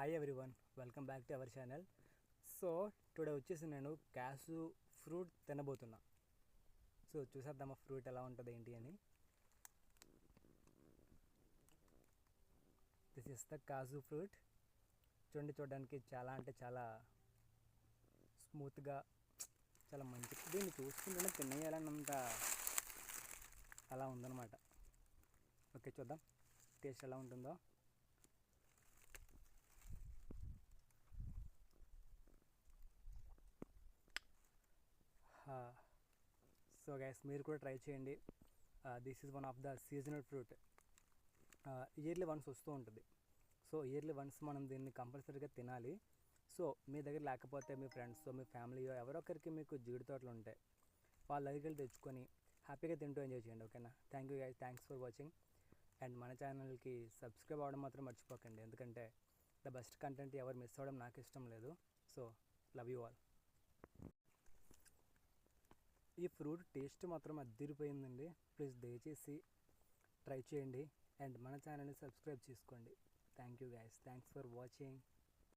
Hi everyone, welcome back to our channel. So today వచ్చేసి నేను cash fruit తినబోతున్నా. So చూసేద్దామా fruit ఎలా ఉంటుంది ఏంటి అని. This is the kaju fruit. చూడడానికి చాలా అంటే చాలా స్మూత్గా, చాలా మంచి, దీన్ని చూసుకుంటూనే తినేయాలన్నంత అలా ఉందన్నమాట. ఓకే, చూద్దాం టేస్ట్ ఎలా ఉంటుందో. సో గైస్, మీరు కూడా ట్రై చేయండి. This is one of the seasonal fruit. Yearly once వస్తూ ఉంటుంది. సో ఇయర్లీ వన్స్ మనం దీన్ని కంపల్సరీగా తినాలి. సో మీ దగ్గర లేకపోతే మీ ఫ్రెండ్స్, మీ ఫ్యామిలీయో ఎవరొకరికి మీకు జీడి తోటలు ఉంటాయి, వాళ్ళ దగ్గరికి వెళ్ళి తెచ్చుకొని హ్యాపీగా తింటూ ఎంజాయ్ చేయండి. ఓకేనా? Thank you guys, thanks for watching. And మన ఛానల్కి సబ్స్క్రైబ్ అవ్వడం మాత్రం మర్చిపోకండి, ఎందుకంటే ద బెస్ట్ కంటెంట్ ఎవరు మిస్ అవ్వడం నాకు ఇష్టం లేదు. So love you all. ఈ ఫ్రూట్ టేస్ట్ మాత్రం అదిరిపోయిందండి. ప్లీజ్ దయచేసి ట్రై చేయండి అండ్ మన ఛానల్ని సబ్స్క్రైబ్ చేసుకోండి. Thank you guys, thanks for watching.